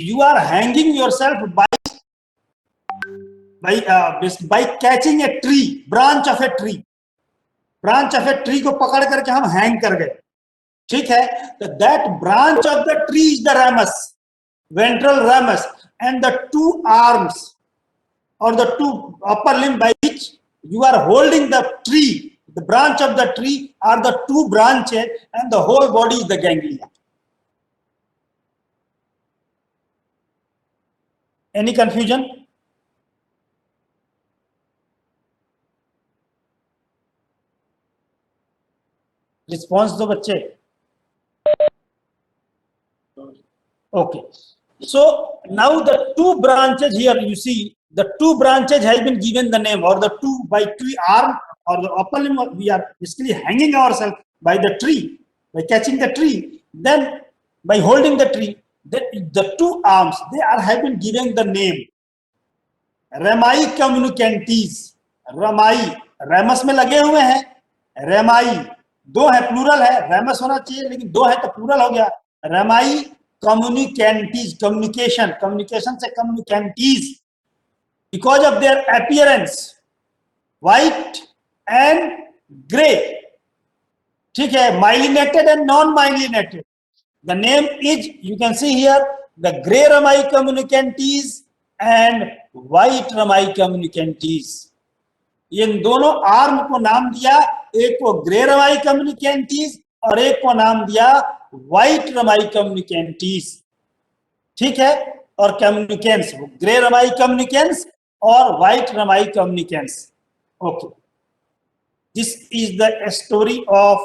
you are hanging yourself by catching a tree, branch of a tree को पकड़ करके हम हैंग कर गए, ठीक है, तो that branch of the tree is the ramus, ventral ramus, and the two arms or the two upper limb by which you are holding the tree, the branch of the tree are the two branches, and the whole body is the ganglia. Any confusion? Response दो बच्चे. Okay, so now the two branches here, you see the two branches has been given the name, or the two by tree arm or the upper limb, we are basically hanging ourselves by the tree, by catching the tree, then by holding the tree, the two arms, they are have been given the name rami communicantes. rami, ramus में लगे हुए हैं, rami दो है, plural है, ramus होना चाहिए लेकिन दो है तो प्लूरल हो गया, rami communicantes, communication से communicantes, because of their appearance white and gray, ठीक है, myelinated and non-myelinated. The name is, you can see here, the gray rami communicantes and white rami communicantes. इन दोनों आर्म को नाम दिया, एक को ग्रे रमाई कम्युनिकेंटीज और एक को नाम दिया व्हाइट रमाई कम्युनिकेंटीज, ठीक है, और कम्युनिकेंस, ग्रे रमाई कम्युनिकेंस और white rami communicantes. Okay, this is the story of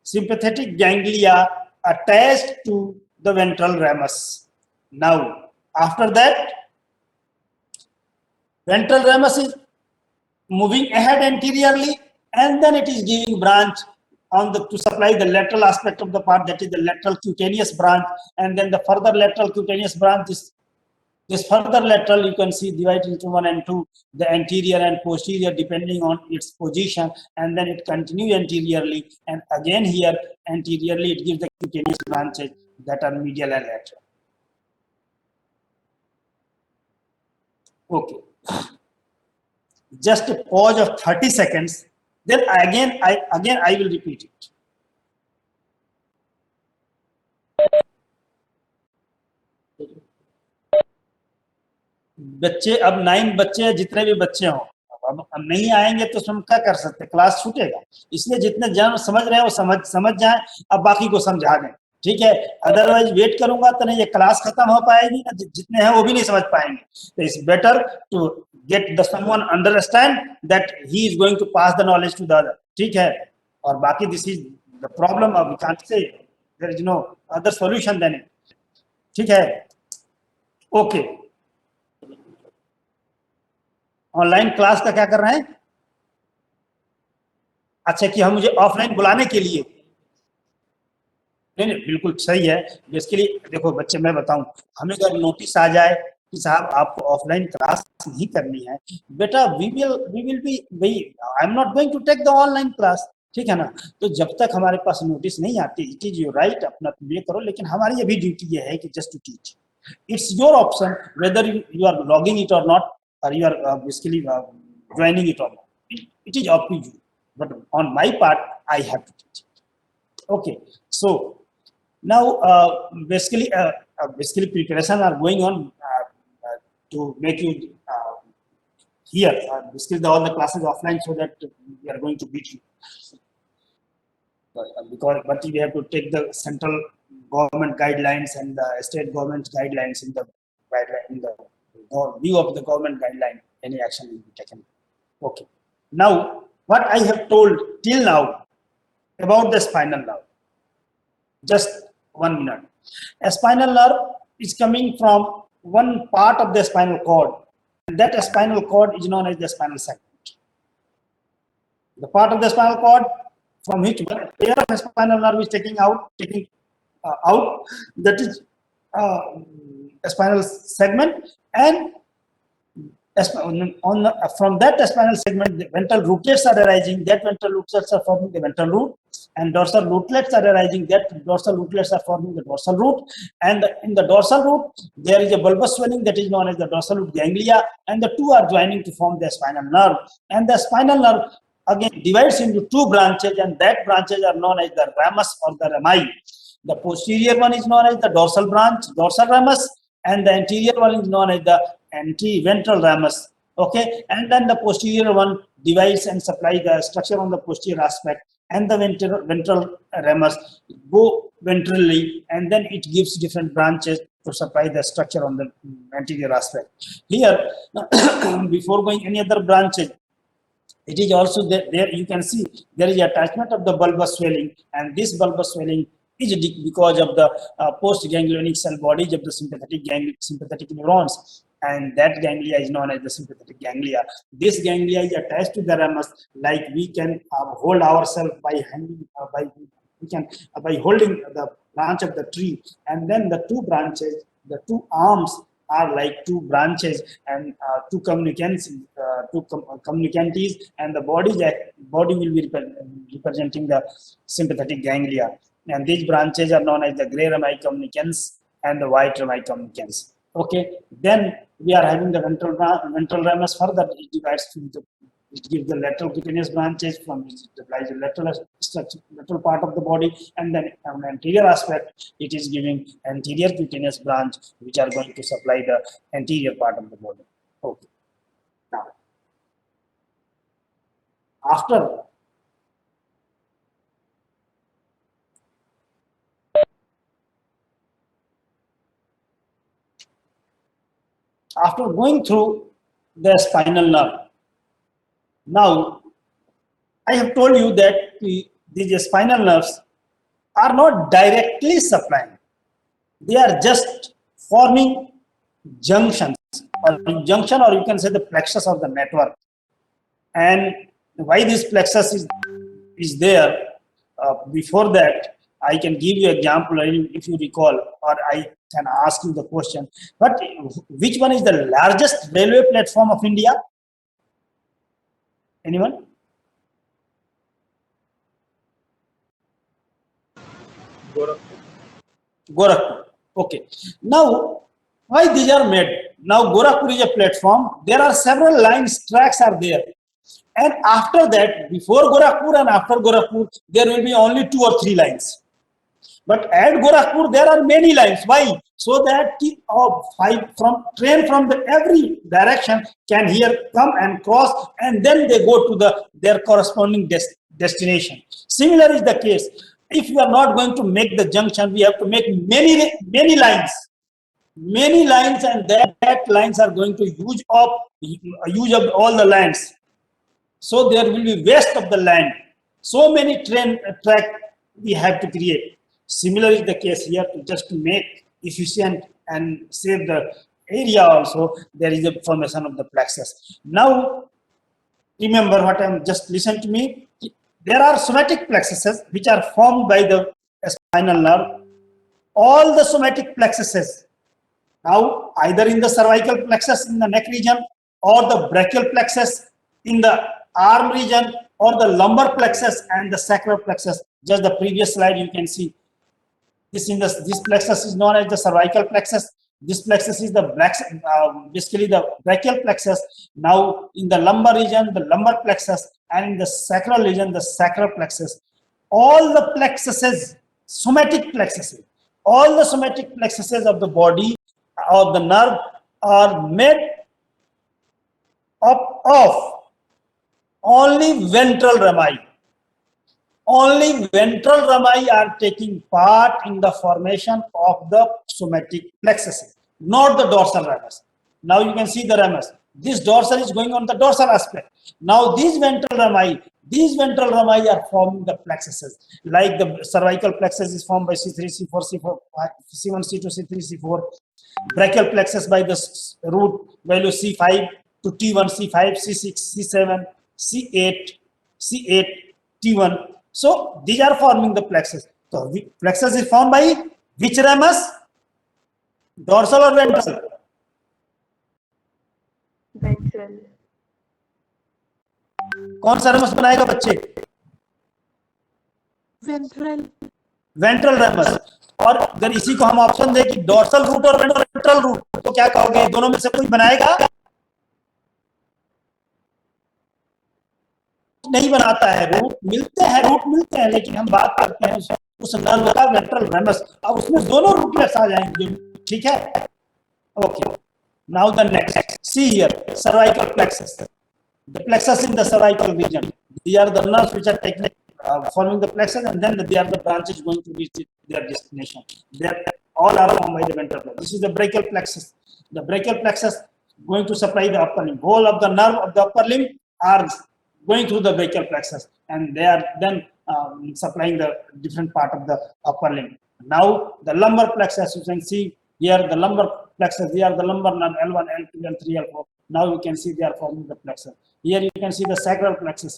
sympathetic ganglia attached to the ventral ramus. Now after that, ventral ramus is moving ahead anteriorly, and then it is giving branch on the to supply the lateral aspect of the part, that is the lateral cutaneous branch, and then the further lateral cutaneous branch, this further lateral you can see divided into 1 and 2, the anterior and posterior depending on its position, and then it continues anteriorly, and again here anteriorly it gives the cutaneous branches that are medial and lateral. Okay, just a pause of 30 seconds, then again I will repeat it. बच्चे अब 9 बच्चे जितने भी बच्चे हों, अब नहीं आएंगे तो हम क्या कर सकते, क्लास छूटेगा, इसलिए जितने जन समझ रहे हैं वो समझ जाएं, अब बाकी को समझा दें, ठीक है, अदरवाइज वेट करूंगा तो नहीं, ये क्लास खत्म हो पाएगी ना, जितने हैं वो भी नहीं समझ पाएंगे. तो it's better to get the someone understand that he is going to pass the knowledge to the other, ठीक है, और बाकी this is the problem of, we can't say there is no other solution than it, ठीक है. Okay, online class का क्या कर रहे हैं, अच्छा कि हम मुझे ऑफलाइन बुलाने के लिए, नहीं बिल्कुल सही है, इसके लिए देखो बच्चे मैं बताऊं, हमें अगर नोटिस आ जाए कि साहब आपको ऑफलाइन क्लास नहीं करनी है, बेटा वी विल बी भाई, I am not going to take the online class, ठीक है ना. तो जब तक हमारे पास नोटिस नहीं आती, इट इज योर राइट, अपना तुम ये करो, लेकिन हमारी अभी ड्यूटी ये है कि just to teach. It's your option whether you are logging it और not, or you are basically joining it or not. It is up to you, but on my part I have to teach it. Okay, so now basically preparation are going on to make you here basically all the classes offline, so that we are going to beat you, but we have to take the central government guidelines and the state government guidelines in the view of the government guideline, any action will be taken. Okay, now what I have told till now about the spinal nerve, just 1 minute. A spinal nerve is coming from one part of the spinal cord, and that spinal cord is known as the spinal segment. The part of the spinal cord from which one pair of spinal nerve is taking out, that is a spinal segment, and from that spinal segment the ventral rootlets are arising, that ventral rootlets are forming the ventral root, and dorsal rootlets are arising. That dorsal rootlets are forming the dorsal root, and in the dorsal root there is a bulbous swelling that is known as the dorsal root ganglia, and the two are joining to form the spinal nerve. And the spinal nerve again divides into two branches, and that branches are known as the ramus or the rami. The posterior one is known as the dorsal branch, dorsal ramus, and the anterior one is known as the anteriventral ramus. Okay, and then the posterior one divides and supply the structure on the posterior aspect, and the ventral ramus go ventrally, and then it gives different branches to supply the structure on the anterior aspect. Here, before going any other branches, it is also there you can see there is attachment of the bulbous swelling, and this bulbous swelling is because of the post-ganglionic cell bodies of the sympathetic neurons, and that ganglia is known as the sympathetic ganglia. This ganglia is attached to the ramus, like we can hold ourselves by hanging, by holding the branch of the tree, and then the two branches, the two arms are like two branches and two communicantes, and the body will be representing the sympathetic ganglia, and these branches are known as the gray rami communicans and the white rami communicans. Okay, then we are having the ventral ramus. Further it divides to it gives the lateral cutaneous branches from which it supplies the lateral part of the body, and then on the anterior aspect it is giving anterior cutaneous branch which are going to supply the anterior part of the body. Okay, now after going through the spinal nerve, now I have told you that these spinal nerves are not directly supplying. They are just forming junctions, or you can say the plexus of the network. And why this plexus is there, before that I can give you example if you recall, or I can ask you the question. But which one is the largest railway platform of India? Anyone? Gorakhpur. Okay. Now, why these are made? Now, Gorakhpur is a platform. There are several lines, tracks are there. And after that, before Gorakhpur and after Gorakhpur, there will be only 2 or 3 lines. But at Gorakhpur, there are many lines. Why? So that train from every direction can here come and cross, and then they go to their corresponding destination. Similar is the case. If you are not going to make the junction, we have to make many lines, and that lines are going to use up all the lands. So there will be waste of the land. So many train track we have to create. Similar is the case here, to make efficient and save the area also, there is a formation of the plexus. Now, remember what I'm just listen to me. There are somatic plexuses which are formed by the spinal nerve. All the somatic plexuses, now either in the cervical plexus in the neck region, or the brachial plexus in the arm region, or the lumbar plexus and the sacral plexus. Just the previous slide you can see. This plexus is known as the cervical plexus. This plexus is basically the brachial plexus. Now in the lumbar region, the lumbar plexus, and in the sacral region, the sacral plexus. All the plexuses, somatic plexuses, all the somatic plexuses of the body or the nerve are made up of only ventral rami. Only ventral rami are taking part in the formation of the somatic plexuses, not the dorsal ramus. Now you can see the ramus. This dorsal is going on the dorsal aspect. Now these ventral rami are forming the plexuses. Like the cervical plexus is formed by C3, C4, C4, C1, C2, C3, C4. Brachial plexus by the root value C5 to T1, C5, C6, C7, C8, C8, T1. So these are forming the plexus. So plexus is formed by which ramus? Dorsal or ventral? Ventral. कौन सा ramus बनाएगा बच्चे? Ventral ramus. और अगर इसी को हम option दे कि डोर्सल रूट और वेंट्रल रूट, तो क्या कहोगे, दोनों में से कोई बनाएगा? नहीं बनाता है। रूट मिलते हैं, लेकिन हम बात करते हैं उस नर्व का वेंट्रल रैमस। अब उसमें दोनों रूटलेट्स आ जाएंगे, ठीक है। Okay, now the next, see here, cervical plexus, the plexus in the cervical region. These are the nerves which are taking, forming the plexus, and then they are the branches going to reach their destination. They are all are formed by the ventral plexus. This is the brachial plexus. The brachial plexus going to supply the upper limb. Whole of the nerve of the upper limb are going through the brachial plexus, and they are then supplying the different part of the upper limb. Now the lumbar plexus, you can see here the lumbar plexus. They are the lumbar nerve L1, L2, L3, L4. Now you can see they are forming the plexus. Here you can see the sacral plexus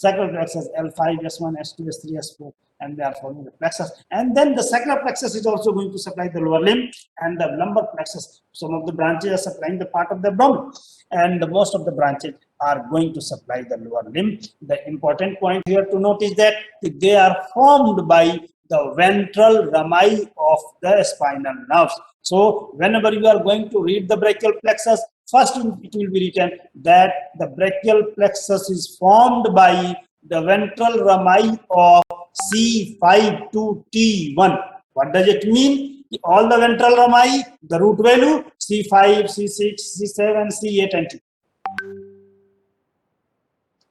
L5, S1, S2, S3, S4, and they are forming the plexus. And then the sacral plexus is also going to supply the lower limb, and the lumbar plexus, some of the branches are supplying the part of the abdomen, and the most of the branches are going to supply the lower limb. The important point here to note is that they are formed by the ventral rami of the spinal nerves. So whenever you are going to read the brachial plexus, first it will be written that the brachial plexus is formed by the ventral rami of C5 to T1. What does it mean? All the ventral rami, the root value C5, C6, C7, C8 and T.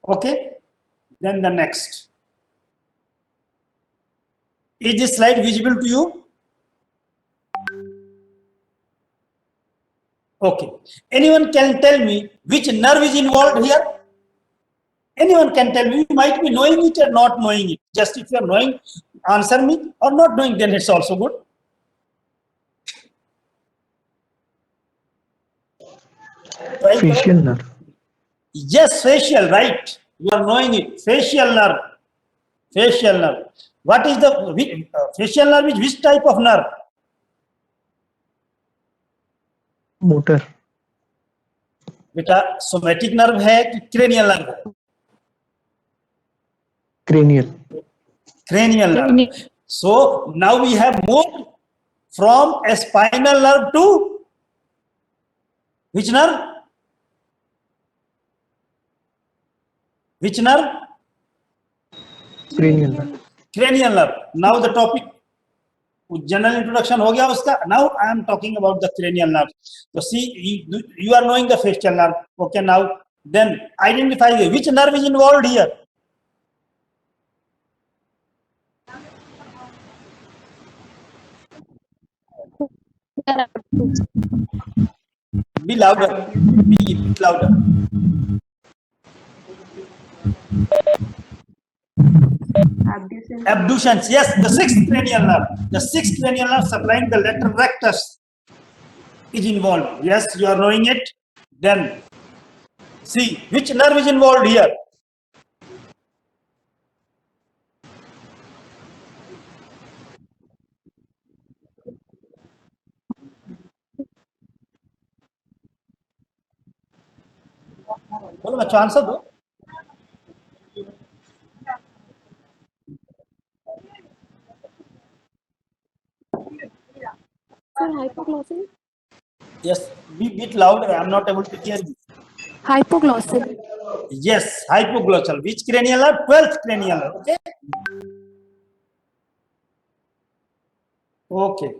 Okay, then the next. Is this slide visible to you? Okay. Anyone can tell me which nerve is involved here? Anyone can tell me. You might be knowing it or not knowing it. Just if you are knowing, answer me, or not knowing, then it's also good. Right? Facial nerve. Yes, facial, right. You are knowing it. Facial nerve. Facial nerve. What is the facial nerve? Is which type of nerve? Motor. बेटा somatic nerve है कि cranial nerve है? Cranial. Cranial nerve. So now we have moved from a spinal nerve to which nerve? Which nerve? Cranial nerve. Cranial nerve. Now the topic, general introduction हो गया उसका. Now I am talking about the cranial nerve. So see, you are knowing the facial nerve. Okay, now then identify which nerve is involved here. Be louder. Be louder. Abducens. Yes, the sixth cranial nerve. The sixth cranial nerve supplying the lateral rectus is involved. Yes, you are knowing it. Then see which nerve is involved here. बोलो बच्चों, answer दो. Sir, hypoglossal. Yes, be bit louder. I am not able to hear you. Hypoglossal. Yes, hypoglossal. Which cranial nerve? 12th cranial nerve. Okay. Okay.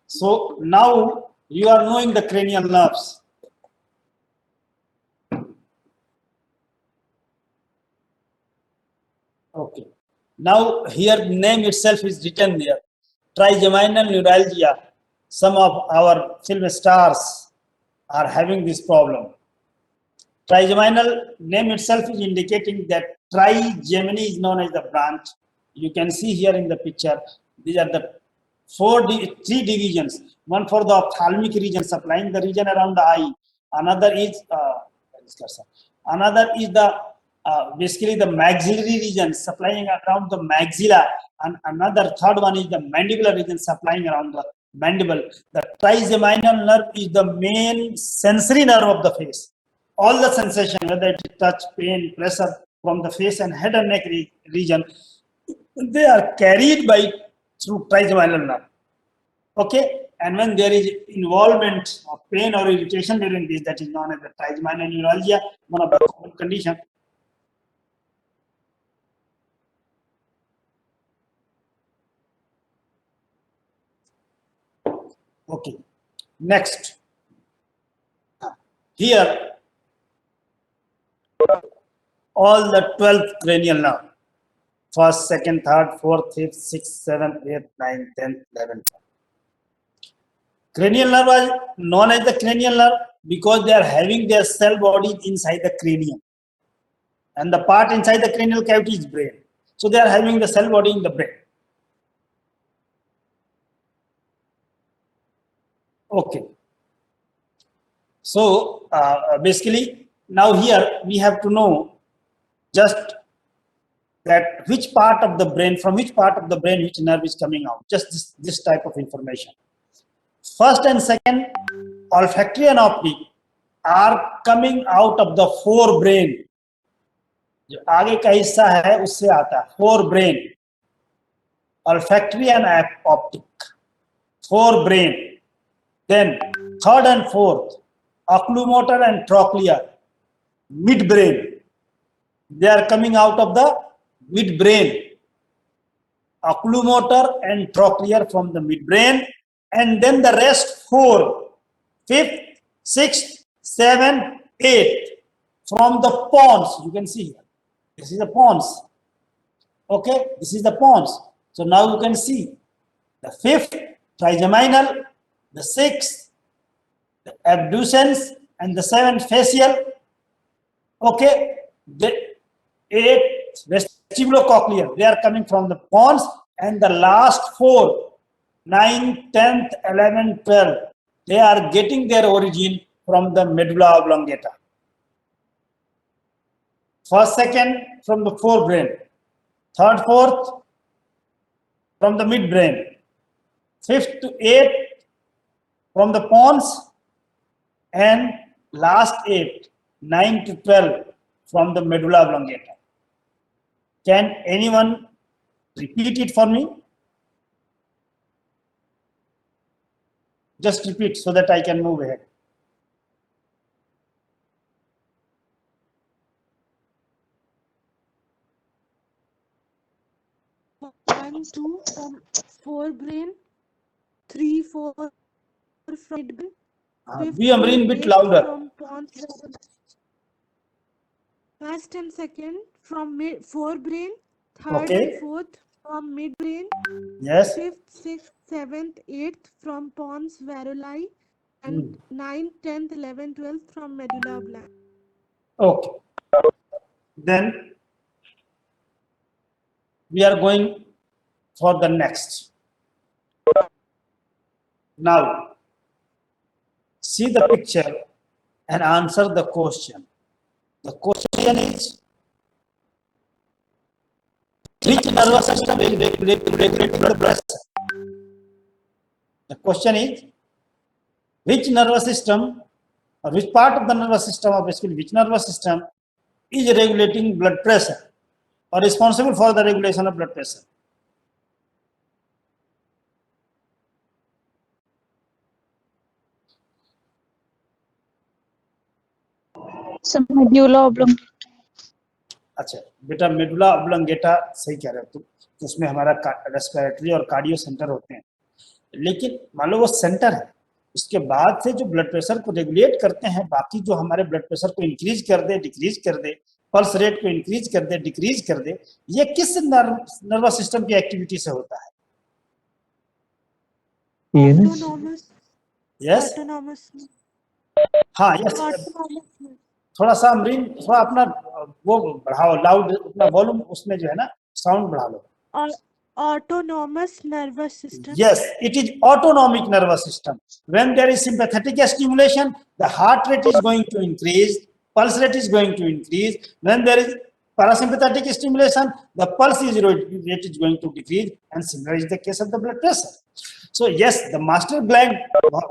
So now you are knowing the cranial nerves. Okay. Now here name itself is written there. Trigeminal neuralgia. Some of our film stars are having this problem. Trigeminal name itself is indicating that trigemini is known as the branch. You can see here in the picture. These are the three divisions. One for the ophthalmic region, supplying the region around the eye. Another is the basically the maxillary region, supplying around the maxilla, and another third one is the mandibular region, supplying around the mandible. The trigeminal nerve is the main sensory nerve of the face. All the sensation, whether it is touch, pain, pressure, from the face and head and neck region, they are carried by through trigeminal nerve. Okay, and when there is involvement of pain or irritation during this, that is known as the trigeminal neuralgia, one of the common condition. Okay, next. Here, all the 12 cranial nerve, first, second, third, fourth, fifth, sixth, seventh, eighth, ninth, 10th, 11th. Cranial nerve is known as the cranial nerve because they are having their cell body inside the cranium. And the part inside the cranial cavity is brain. So they are having the cell body in the brain. Okay. So basically, now here we have to know just that which part of the brain, from which part of the brain which nerve is coming out. Just this type of information. First and second, olfactory and optic are coming out of the forebrain. जो आगे का हिस्सा है उससे आता है forebrain, olfactory and optic, forebrain. Then third and fourth, oculomotor and trochlear, midbrain. They are coming out of the midbrain. Oculomotor and trochlear from the midbrain, and then the rest four, fifth, sixth, seventh, eighth from the pons. You can see here. This is the pons. Okay, this is the pons. So now you can see the fifth trigeminal, the sixth, the abducens, and the seventh facial. Okay, the eighth vestibulocochlear. They are coming from the pons, and the last four, 9th, 10th, 11th, 12th, they are getting their origin from the medulla oblongata. First, second from the forebrain, third, fourth from the midbrain, fifth to eighth from the pons, and last 8, 9 to 12 from the medulla oblongata. Can anyone repeat it for me? Just repeat so that I can move ahead. One, two from forebrain, 3, 4 from midbrain. Be a bit louder. From pons. First and second from forebrain, third Okay. and fourth from midbrain, Yes. fifth, sixth, seventh, eighth from pons varoli, and 9th, 10th, 11th, 12th from medulla oblongata. Okay. Then we are going for the next. Now, see the picture and answer the question. The question is, which nervous system is regulating blood pressure? The question is, which nervous system or which part of the nervous system, or basically which nervous system is regulating blood pressure or responsible for the regulation of blood pressure? Some medulla oblongata. अच्छा बेटा, medulla oblongata सही कह रहे हो तुम, तो उसमें हमारा रेस्पिरेटरी और कार्डियो सेंटर होते हैं, लेकिन मान लो वो सेंटर है, उसके बाद से जो ब्लड प्रेशर को रेगुलेट करते हैं, बाकी जो हमारे ब्लड प्रेशर को इंक्रीज कर दे, डिक्रीज कर दे, पल्स रेट को इंक्रीज कर दे, डिक्रीज कर दे, ये किस नर्वस सिस्टम की एक्टिविटी से होता है? Autonomous. Yes, Autonomous. हाँ यस। Autonomous. थोड़ा सा अमरीन, थोड़ा अपना वो बढ़ाओ, लाउड अपना वॉल्यूम उसमें जो है ना साउंड बढ़ा लो. Autonomous nervous system. Yes, it is autonomic nervous system. When there is sympathetic stimulation, the heart rate is going to increase, pulse rate is going to increase. When there is parasympathetic stimulation, the pulse rate is going to decrease, and similar is the case of the blood pressure. So yes, the master gland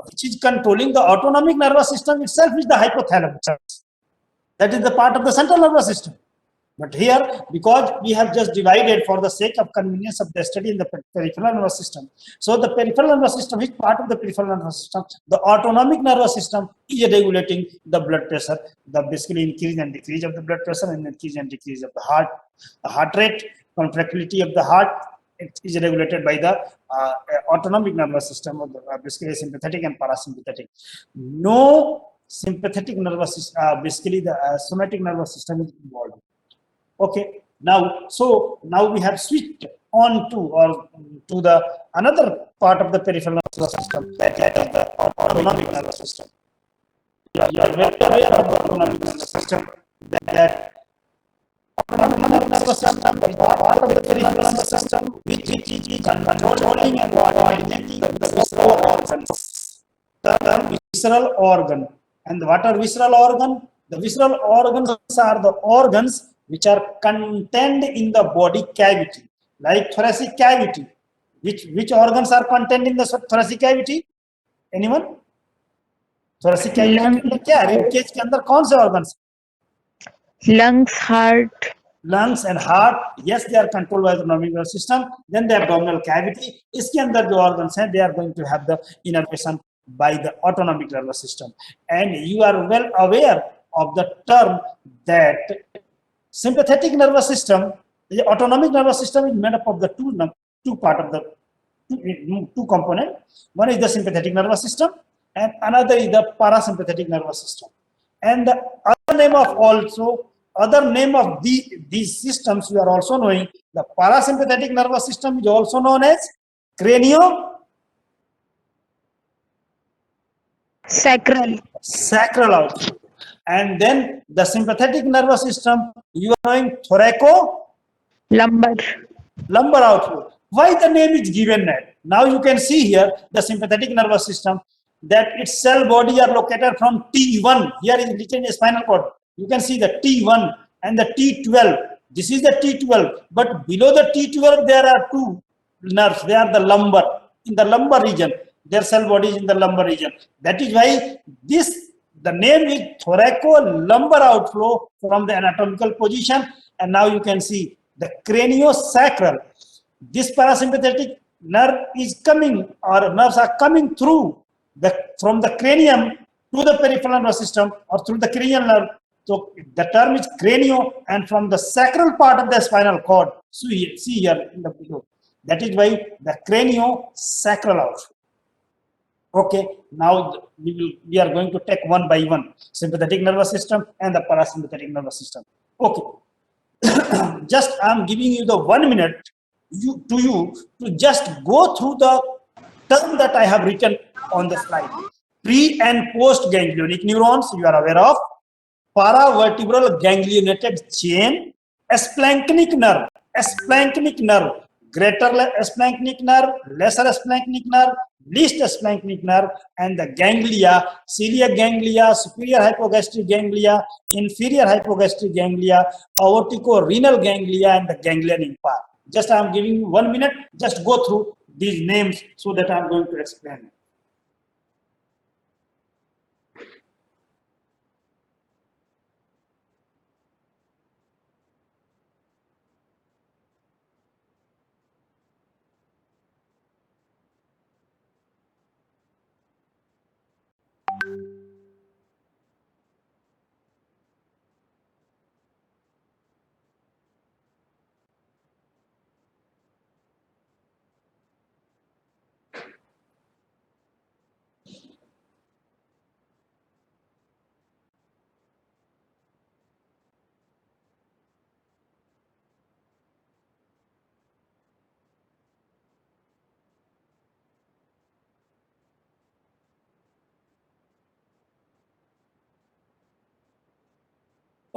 which is controlling the autonomic nervous system itself is the hypothalamus. That is the part of the central nervous system. But here, because we have just divided for the sake of convenience of the study in the peripheral nervous system. So the peripheral nervous system is part of the peripheral nervous system. The autonomic nervous system is regulating the blood pressure, the basically increase and decrease of the blood pressure and increase and decrease of the heart rate, contractility of the heart. It is regulated by the autonomic nervous system, of the basically sympathetic and parasympathetic. No sympathetic nervous system, basically the somatic nervous system is involved. Okay, now now we have switched on to the another part of the peripheral nervous system, that is the autonomic nervous system. You are very aware of the autonomic nervous system, that autonomic nervous system is part of the peripheral nervous system which is controlling and coordinating the visceral organs. The visceral organ. And what are visceral organ? The visceral organs are the organs which are contained in the body cavity, like thoracic cavity. Which organs are contained in the thoracic cavity? Anyone? thoracic cavity के अंदर क्या है? Rib cage के अंदर कौन से organs? lungs, heart, Lungs and heart, yes, they are controlled by the autonomic nervous system. Then the abdominal cavity, इसके अंदर जो organs हैं, they are going to have the innervation by the autonomic nervous system. And you are well aware of the term that sympathetic nervous system, the autonomic nervous system is made up of the two part of the two component. One is the sympathetic nervous system, and another is the parasympathetic nervous system. And the other name of these systems you are also knowing. The parasympathetic nervous system is also known as sacral outflow. And then the sympathetic nervous system, you are knowing lumbar outflow. Why the name is given that? Now you can see here the sympathetic nervous system, that its cell body are located from T1. Here is written in spinal cord. You can see the T1 and the T12. This is the T12, but below the T12 there are two nerves. They are the lumbar, in the lumbar region. Their cell body is in the lumbar region. That is why the name is thoracolumbar outflow from the anatomical position. And now you can see the craniosacral. This parasympathetic nerve is coming, or nerves are coming through from the cranium to the peripheral nervous system, or through the cranial nerve. So the term is cranio, and from the sacral part of the spinal cord. So see here in the below. That is why the craniosacral outflow. Okay, now we are going to take one by one, sympathetic nervous system and the parasympathetic nervous system. Okay, just I am giving you the 1 minute to just go through the term that I have written on the slide. Pre and post ganglionic neurons, you are aware of. Paravertebral ganglionated chain, splanchnic nerve, greater splanchnic nerve, lesser splanchnic nerve, least splanchnic nerve, and the ganglia, celiac ganglia, superior hypogastric ganglia, inferior hypogastric ganglia, aortico-renal ganglia, and the ganglion impart. Just I am giving you 1 minute, just go through these names so that I am going to explain.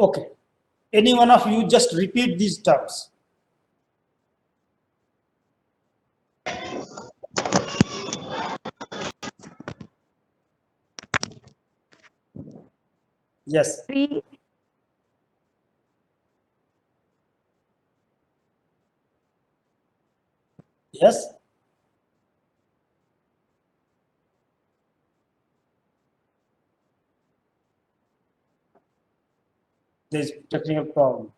Okay, any one of you just repeat these terms. Yes. Yes. There is technical problem.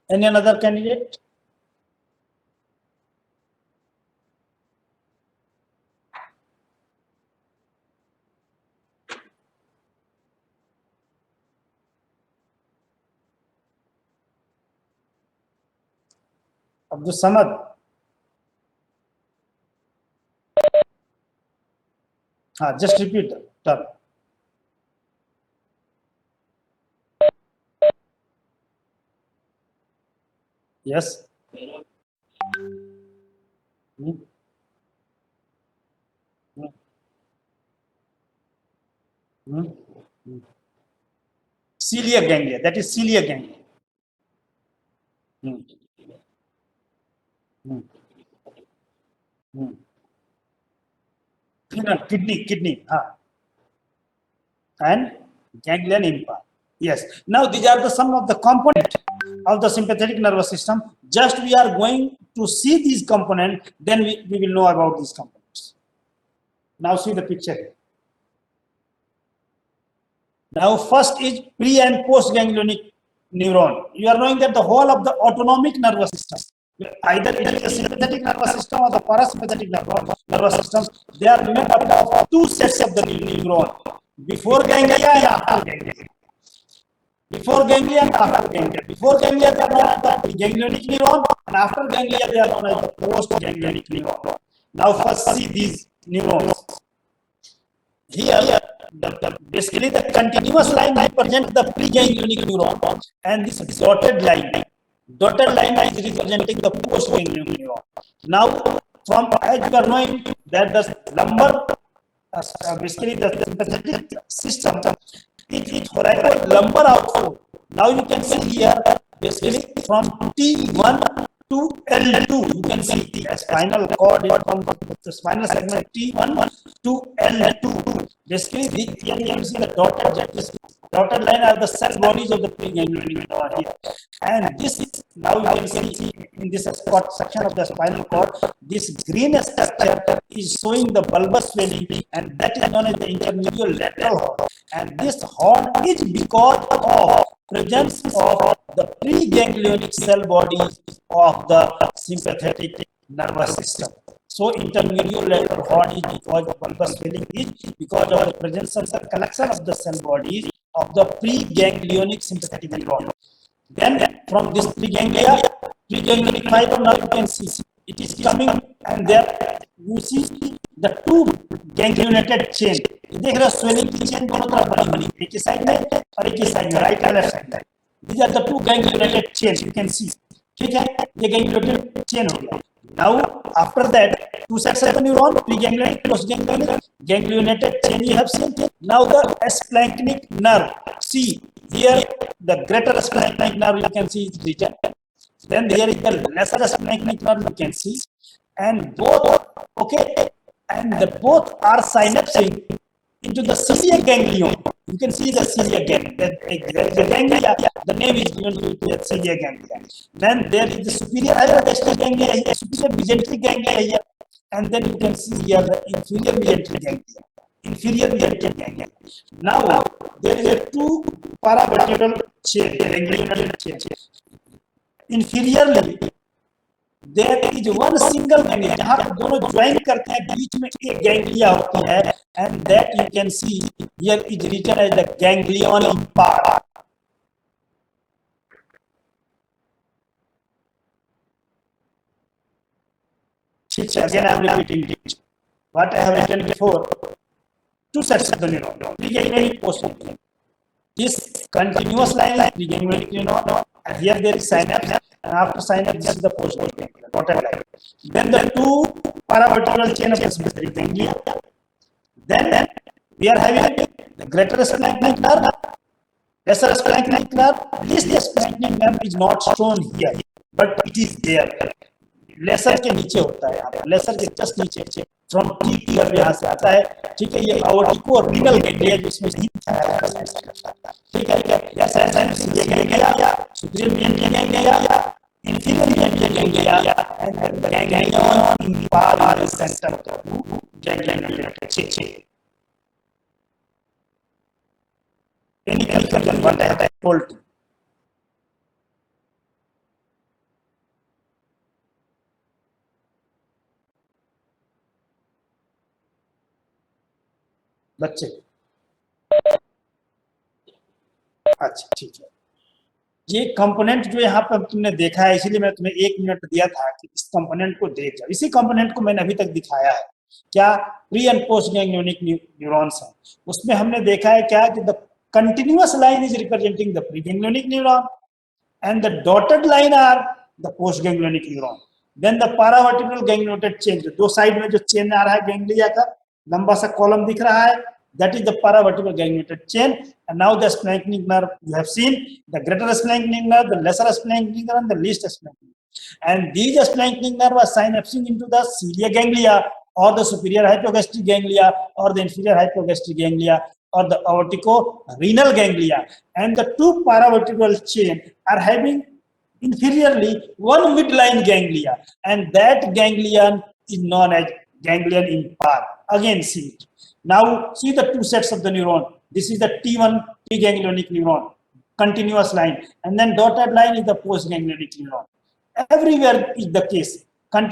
Any another candidate? Abdul Samad. Just repeat the term. Yes. Hmm. Hmm. Hmm. Hmm. Cilia ganglia. That is cilia ganglia. Hmm. Hmm. Hmm. Kidney. And ganglion impulse. Yes. Now these are the some of the components of the sympathetic nervous system. Just we are going to see these components, then we will know about these components. Now see the picture here. Now first is pre and post ganglionic neuron. You are knowing that the whole of the autonomic nervous system, either it is a sympathetic nervous system or the parasympathetic nervous system, they are made up of two sets of the neuron. Before ganglia and after ganglia. Before ganglia and after ganglia. Before ganglia they are known as the ganglionic neuron, and after ganglia they are known as the post ganglionic neuron. Now first see these neurons. Here, basically the continuous line represents the preganglionic neuron, and this dotted line is representing the postganglionic neuron. Now, from as you are knowing that the lumbar, basically the sympathetic system, is thoracolumbar outflow. Now you can see here, basically from T1 to L2, you can see the spinal cord is from the spinal segment T1 to L2. Basically, here you can see the dotted line are the cell bodies of the preganglionic neuron here. And this now you can see in this spot section of the spinal cord, this green structure is showing the bulbous swelling, and that is known as the intermedial lateral horn. And this horn is because of presence of the preganglionic cell bodies of the sympathetic nervous system. So intermedial lateral horn is because of bulbous swelling is because of the presence of the collection of the cell bodies of the preganglionic sympathetic neuron. Then from this preganglionic fiber, now you can see it is coming, and there you see the two ganglionated chain. देख रहे swelling की chain दोनों तरफ बनी एक ही side में और एक ही साइड में, right and left side. These are the two ganglionated chains you can see. ठीक है, ये ganglionated chain हो गया. Now after that, two sets of the neuron, preganglionic, postganglionic, ganglionated chain you have seen. Now the splanchnic nerve. See here the greater splanchnic nerve you can see is written. Then there is the lesser splanchnic nerve you can see, and both both are synapsing into the cilia ganglion. You can see the cilia ganglion. The ganglia, the name is given to the cilia ganglion. Then there is the superior hypogastral ganglia here, superior mesenteric ganglia here, and then you can see here the inferior mesenteric ganglia. Inferior mesenteric ganglia. Now there is a two paravertebral chain, ganglional chain. Inferiorly, there is one single ganglia जहाँ पर दोनों join करते हैं, बीच में एक ganglia होती है, and that you can see here is written as the ganglion impar. Again I am repeating it. What I have written before. Two sets of the neuron, preganglionic, postganglionic. This continuous line like preganglionic neuron, and here there is synapse, and after synapse this is the postganglion dotted line. Then the two paravertebral chain of the sympathetic ganglia. Then we are having the greater splanchnic nerve, lesser splanchnic nerve. This splanchnic nerve is not shown here, but it is there. Lesser के नीचे होता है, यहाँ पर laser के just नीचे from T curve यहाँ से आता है. ठीक है, ये आवर्टिको और रीनल गैंग्लिया जिसमें नहीं करता. ठीक है, ऐसा ganglia superior maintain ganglia inferior mesenteric ganglia and the ganglion impar is center of the ganglion chain. Any confusion what I have told you? बच्चे? अच्छा ठीक है, ये कंपोनेंट जो यहाँ पर तुमने देखा है, इसीलिए मैं तुम्हें 1 मिनट दिया था कि इस कंपोनेंट को देख जाओ। इसी कंपोनेंट को मैंने अभी तक दिखाया है, क्या pre and post ganglionic neurons हैं। उसमें हमने देखा है क्या कि the continuous line is representing the pre ganglionic neuron and the dotted line are the postganglionic neuron. Then the paravertebral ganglionated chain, दो साइड में जो चेन आ रहा है गैंग्लिया का, लंबा सा कॉलम दिख रहा है, that is the paravertebral ganglionated chain. And now the splanchnic nerve, you have seen the greater splanchnic nerve, the lesser splanchnic nerve, and the least splanchnic. And these splanchnic nerve are synapsing into the cilia ganglia or the superior hypogastric ganglia or the inferior hypogastric ganglia or the aortico-renal ganglia, and the two paravertebral chain are having inferiorly one midline ganglia, and that ganglion is known as ganglion impar. Again, see it. Now see the two sets of the neuron. This is the T1 preganglionic neuron, continuous line, and then dotted line is the postganglionic neuron. Everywhere is the case.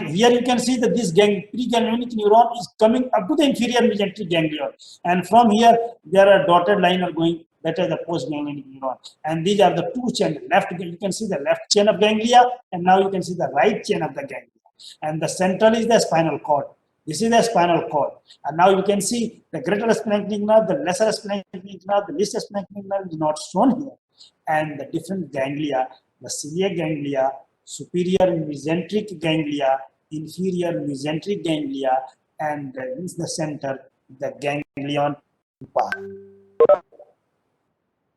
Here you can see that this preganglionic neuron is coming up to the inferior mesenteric ganglion, and from here there are dotted line are going, that is the postganglionic neuron, and these are the two chains. Left, you can see the left chain of ganglia, and now you can see the right chain of the ganglia, and the central is the spinal cord. This is the spinal cord, and now you can see the greater splanchnic nerve, the lesser splanchnic nerve, the least splanchnic nerve is not shown here, and the different ganglia, the ciliac ganglia, superior mesenteric ganglia, inferior mesenteric ganglia, and in the center, the ganglion impar.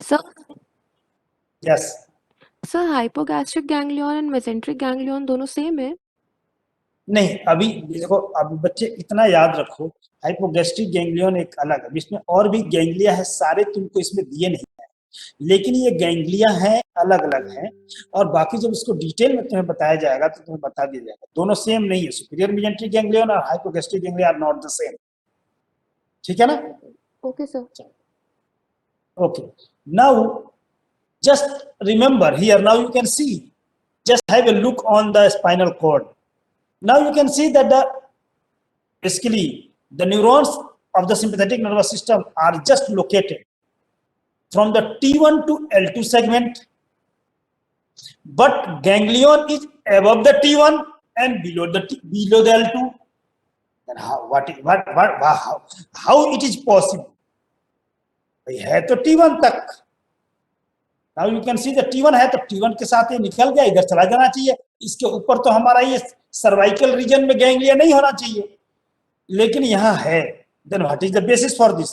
Sir, Yes. sir, hypogastric ganglion and mesenteric ganglion दोनों same है? नहीं, अभी देखो, अभी बच्चे इतना याद रखो, हाइपोगैस्ट्रिक गैंग्लियन एक अलग है, इसमें और भी गैंग्लिया है, सारे तुमको इसमें दिए नहीं है, लेकिन ये गैंग्लिया है, अलग अलग है, और बाकी जब इसको डिटेल में तुम्हें बताया जाएगा तो तुम्हें बता दिया जाएगा। दोनों सेम नहीं है, सुपीरियर मेजेंट्रिक गैंग्लियन और hypogastric ganglia are not the same. ठीक है ना? Okay sir. Okay, now just remember here, now you can see, just have a look on the spinal cord. Now you can see that basically the neurons of the sympathetic nervous system are just located from the T1 to L2 segment, but ganglion is above the T1 and below the L2. Then how it is possible? है तो T1 तक। Now you can see the T1 है तो T1 के साथ ये निकल गया, इधर चला जाना चाहिए, इसके ऊपर तो हमारा ये सर्वाइकल रीजन में गैंग्लिया नहीं होना चाहिए, लेकिन यहाँ है। Then what is the basis for this?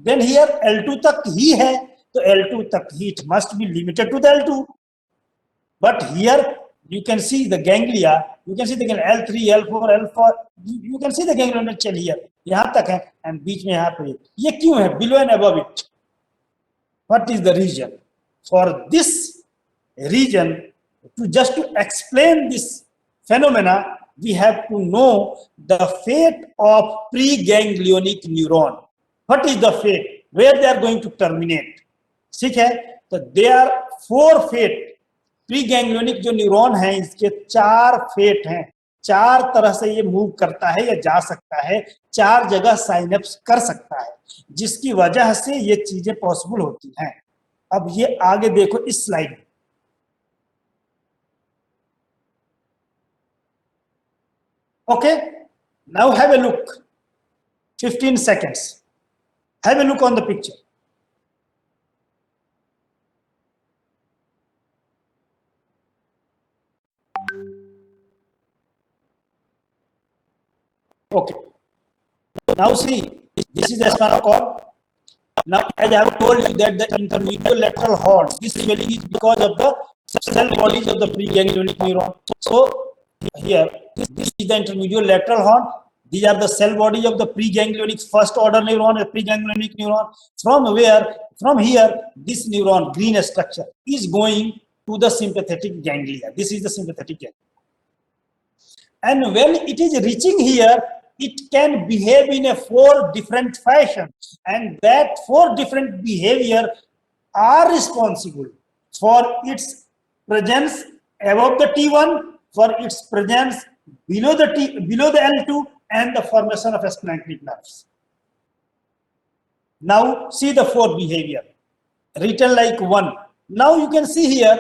Then here L2 तक ही है, तो L2 तक ही, it must be limited to the L2. But here you can see the ganglia, you can see the L3, L4, L4, you can see the ganglion chain here, यहाँ तक है, and बीच में यहाँ पे ये क्यों है? Below and above it. What is the reason? For this reason, just to explain this phenomena, we have to know the fate of preganglionic neuron. What is the fate? Where they are going to terminate? ठीक है? तो there are 4 fate. प्रीगैंग्लियोनिक जो neuron है, इसके 4 fate हैं, 4 तरह से ये मूव करता है या जा सकता है, 4 जगह साइनेप्स कर सकता है, जिसकी वजह से ये चीजें पॉसिबल होती हैं। अब ये आगे देखो इस स्लाइड में, okay, now have a look, 15 seconds, have a look on the picture. Okay, now see, this is the spinal cord. Now as I have told you that the intermediate lateral horn, this swelling is because of the cell bodies of the preganglionic neuron. So here this is the intermediate lateral horn, these are the cell bodies of the preganglionic first order neuron, a preganglionic neuron, from here this neuron, green structure, is going to the sympathetic ganglia. This is the sympathetic ganglia, and when it is reaching here, it can behave in a 4 different fashion, and that 4 different behavior are responsible for its presence above the T1, for its presence below the L2, and the formation of splanchnic nerves. Now see the fourth behavior, written like 1. Now you can see here,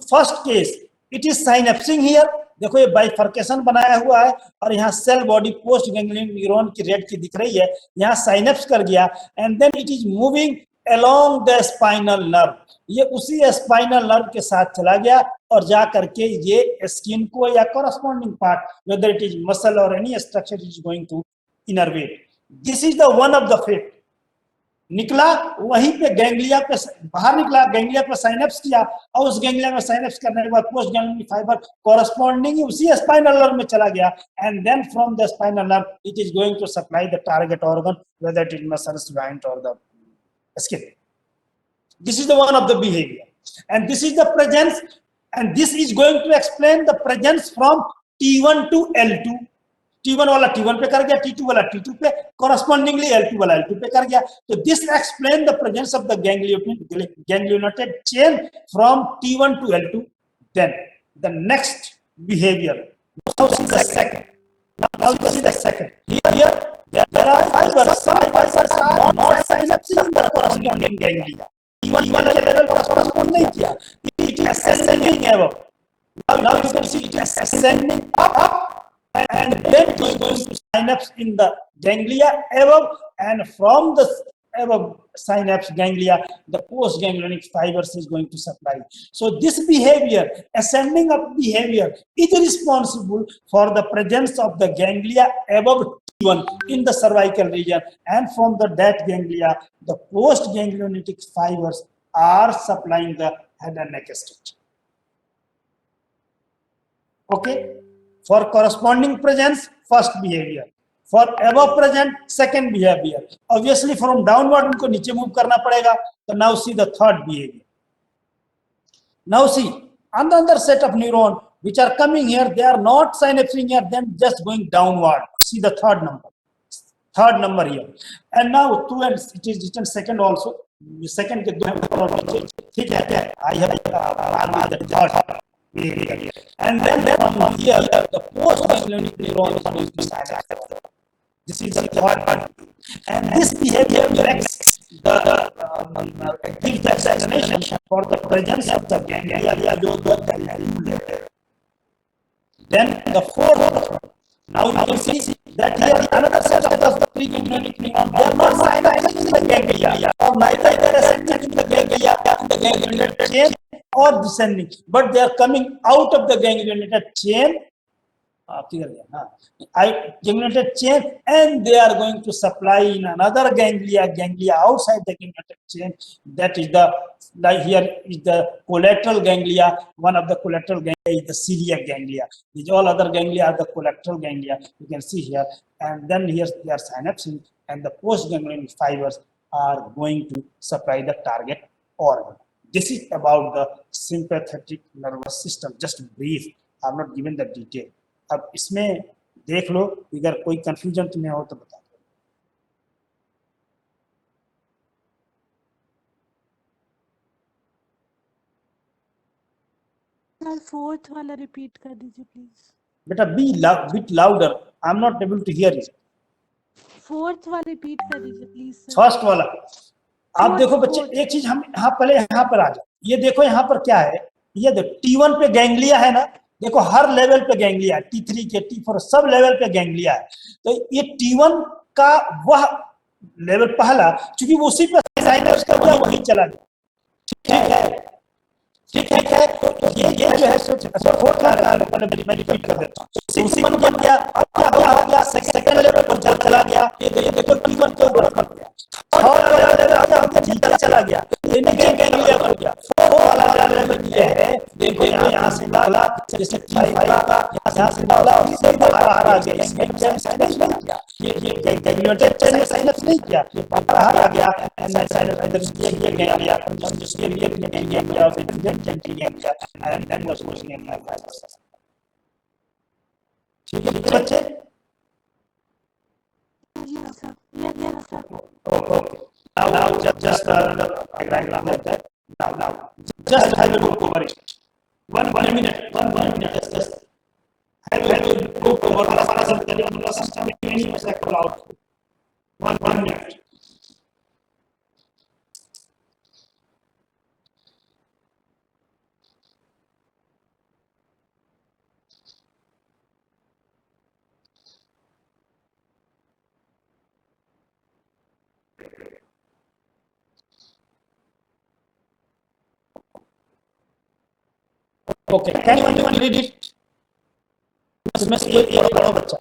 first case, it is synapsing here. देखो ये bifurcation बनाया हुआ है और यहाँ cell body post ganglion neuron की red की दिख रही है, यहाँ साइनेप्स कर गया and then it is moving along the spinal nerve, ये उसी स्पाइनल नर्व के साथ चला गया और जा करके ये स्किन को या corresponding part, whether it is muscle और any structure, it is going to innervate. This is the one of the fate. निकला वहीं पे गैंग्लिया पे, बाहर निकला गैंग्लिया पे साइनेप्स किया और उस गैंग्लिया में साइनेप्स करने के बाद पोस्ट गैंग्लियन फाइबर कॉरस्पॉन्डिंग उसी स्पाइनल नर्व में चला गया and then from the spinal nerve it is going to supply the target organ, whether it is muscles, joint और the skin. This is the one of the behavior, and this is the presence, and this is going to explain the presence from T1 to L2. T1 वाला T1 पे कर गया, T2 वाला T2 पे, correspondingly L2 वाला L2 पे कर गया. So this explain the presence of the ganglionated chain from T1 to L2. Then the next behavior. Now see the second. Now see the second. Here there are fibers. Some fibers are not synapsing in the corresponding ganglia. T1 वाला level correspond नहीं किया. It is ascending above. Now you can see it is ascending up. And then it is going to synapse in the ganglia above, and from the above synapse ganglia, the postganglionic fibers is going to supply. So this behavior, ascending up behavior, is responsible for the presence of the ganglia above T1 in the cervical region, and from that ganglia, the postganglionic fibers are supplying the head and neck structure. Okay. For corresponding presence, first behavior. For above present, second behavior. Obviously, from downward उनको नीचे move करना पड़ेगा. So now see the third behavior. Now see another set of neurons which are coming here. They are not synapsing here. Then just going downward. See the third number. Third number here. And now two and it is written second also. Second के दो हैं. ठीक है. I have the third. And then from here, the postganglionic neuron is going to synapse. This is the third one. And this behavior directs the gives the explanation for the presence of the ganglia. Then the fourth. Now you can see that here another set of the preganglionic neuron. They are not synapsing in the ganglia, or neither they are ascending in the ganglia, the ganglionated chain, or descending, but they are coming out of the ganglionated chain, ganglionated chain, and they are going to supply in another ganglia outside the ganglionated chain. That is here is the collateral ganglia. One of the collateral ganglia is the celiac ganglia. These all other ganglia are the collateral ganglia. You can see here, and then here they are synapsing, and the postganglionic fibers are going to supply the target organ. This is about the sympathetic nervous system. Just brief. I have not given the detail. अब इसमें देख लो, अगर कोई confusion तुम्हें हो तो बता sir fourth वाला रिपीट कर दीजिए प्लीज. बेटा bit louder. I am not able to hear you. Fourth वाला रिपीट कर दीजिए प्लीज सर. फर्स्ट वाला. आप देखो बच्चे, एक चीज हम पहले यहाँ पर आ जाओ. ये देखो यहाँ पर क्या है. ये देखो T1 पे गैंग्लिया है ना. देखो हर लेवल पे गैंग्लिया है. T3 के T4 सब लेवल पे गैंग्लिया है. तो ये T1 का वह लेवल पहला, क्योंकि वो उसी पे साइनेप्स कर दिया, वही चला गया. ठीक है. तो ये जो है फोर्थ वाला मैं रिपीट कर देता हूँ. उसी बन गया. अब क्या हो गया, सेकंड लेवल पर चला गया. ये देखो T1 के ऊपर पड़ गया. थर्ड वाला लेवल आ गया, ठीक चला गया. ये नहीं गैंग्लिया हो गया. फोर्थ वाला लेवल ये है. देखो यहाँ से डाला, जैसे T5 का यहाँ से डाला और इसे बाहर आ गया. इसमें साइनेप्स नहीं किया. ये गैंग्लियोनेटेड चेन में साइनेप्स नहीं किया. ये बाहर आ गया. साइनेप्स इधर ये गैंग्लिया, जिसके लिए गैंग्लिया और फिर ganglia and then was pushing in my fibers. ठीक है बच्चे? Yes sir. Okay. Now just diagram like that. Now just have a look over it. One minute. Just have a look over the system. Any out. 1 minute. Okay, can anyone read it? इसमें से ये पढ़ो बच्चा.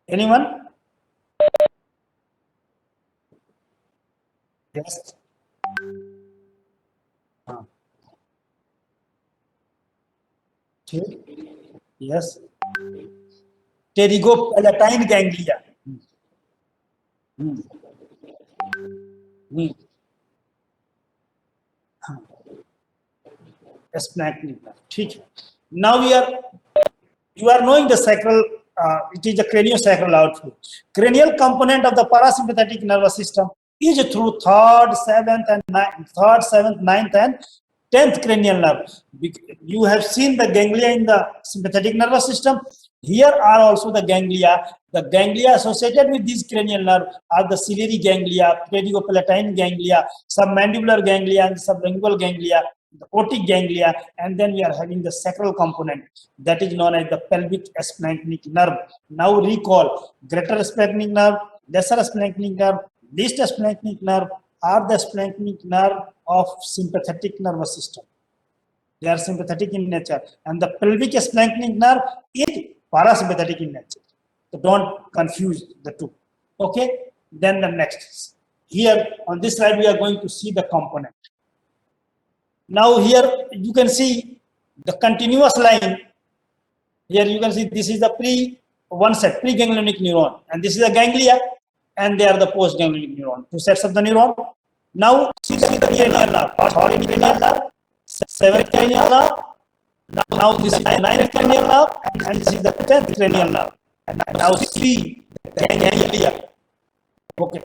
Anyone? Yes. हाँ. ठीक. Yes. Pterygopalatine ganglia. Splanchnic nerve. ठीक है. Now you are knowing the sacral. It is the craniosacral outflow. Cranial component of the parasympathetic nervous system is through third, seventh, ninth, and 10th cranial nerve. You have seen the ganglia in the sympathetic nervous system. Here are also the ganglia. The ganglia associated with these cranial nerve are the ciliary ganglia, pterygopalatine ganglia, submandibular ganglia, and sublingual ganglia, the otic ganglia, and then we are having the sacral component that is known as the pelvic splanchnic nerve. Now recall, greater splanchnic nerve, lesser splanchnic nerve, least splanchnic nerve are the splanchnic nerve of sympathetic nervous system. They are sympathetic in nature, and the pelvic splanchnic nerve is parasympathetic in nature. So don't confuse the two. Okay, then the next. Here on this slide we are going to see the component. Now here you can see the continuous line. Here you can see this is the preganglionic neuron, and this is the ganglia, and they are the postganglionic neuron. Two sets of the neuron. Now see the cranial nerve, third cranial nerve, seventh cranial nerve. Now this is the ninth cranial nerve, and this is the 10th cranial nerve. And now see the ganglia. Okay.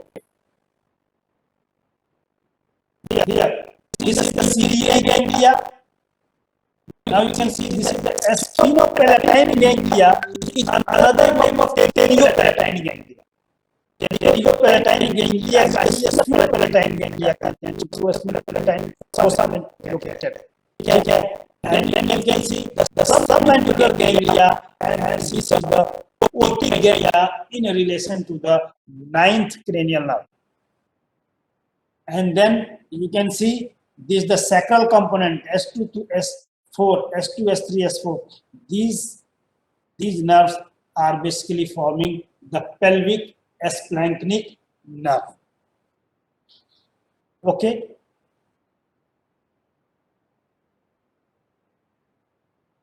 Here. This is the ciliary ganglia. Now you can see this is the sphenopalatine ganglia. It is another name of pterygopalatine ganglia. Pterygopalatine ganglia is the sphenopalatine ganglia content. It was sphenopalatine fossa located. Okay. And then you can see the submandibular ganglia, and this is the otic ganglia in relation to the 9th cranial nerve. And then you can see this is the sacral component S2 to S4, S2, S3, S4. These nerves are basically forming the pelvic splanchnic nerve. Okay.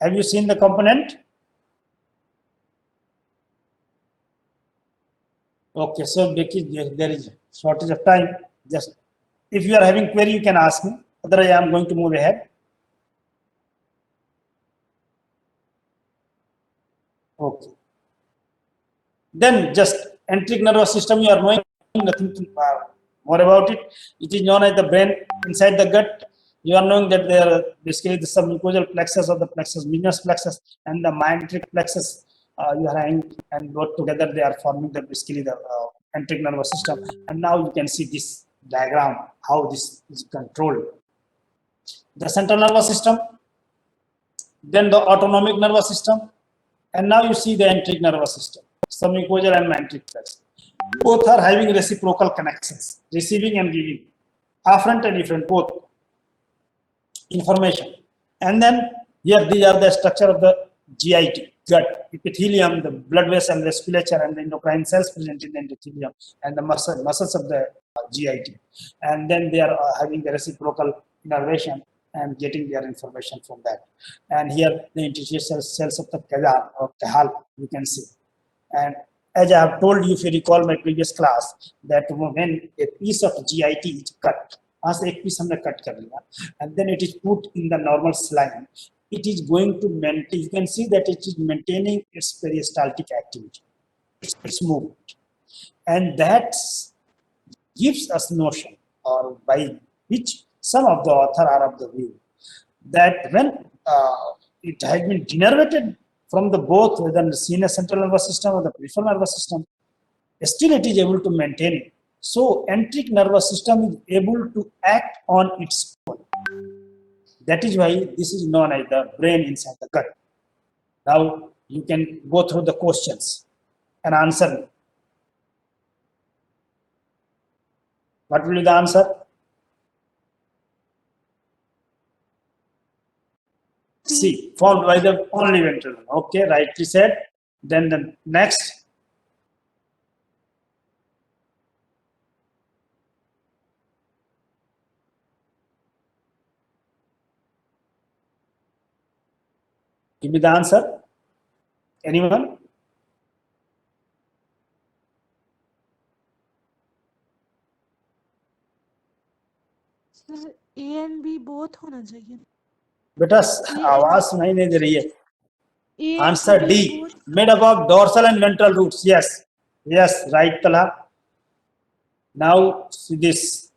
Have you seen the component? Okay, so there is shortage of time. Just if you are having query, you can ask me. Otherwise, I am going to move ahead. Okay. Then just enteric nervous system, you are knowing nothing more about it. It is known as the brain inside the gut. You are knowing that there are basically the submucosal plexus of the plexus, venous plexus, and the myenteric plexus. You are having, and both together they are forming the basically the enteric nervous system. And now you can see this diagram how this is controlled. The central nervous system, then the autonomic nervous system, and now you see the enteric nervous system, submucosal and myenteric plexus. Both are having reciprocal connections, receiving and giving, afferent and efferent, both information. And then here these are the structure of the GIT, gut, epithelium, the blood vessel, vasculature, and the endocrine cells present in the endothelium, and the muscles of the GIT. And then they are having the reciprocal innervation and getting their information from that. And here the interstitial cells of the Cajal, you can see. And as I have told you, if you recall my previous class, that when a piece of GIT is cut, as एक piece हमने cut कर लिया, and then it is put in the normal saline, it is going to maintain. You can see that it is maintaining its peristaltic activity, its movement, and that gives us notion, or by which some of the author are of the view that when it has been denervated from the both, whether the senior central nervous system or the peripheral nervous system, still it is able to maintain it. So enteric nervous system is able to act on its own. That is why this is known as the brain inside the gut. Now You can go through the questions and answer me. What will be the answer? C, followed by the only ventral. Okay, rightly said. Then the next. Give me the answer. Anyone? Sir, A and B both होना चाहिए. बेटा A आवाज सुनाई नहीं दे रही है. A Answer and D, B both. made up of dorsal and ventral roots. Yes, yes, right, Talha. Now see this.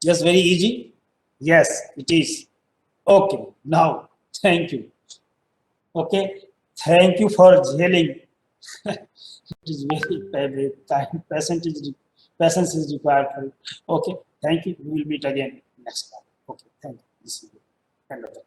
Yes, very easy. Yes, it is. Okay, now thank you. Okay, thank you for jailing. It is very time. Patience is required for you. Okay, thank you. We will meet again next time. Okay, thank you. This is the end of the class.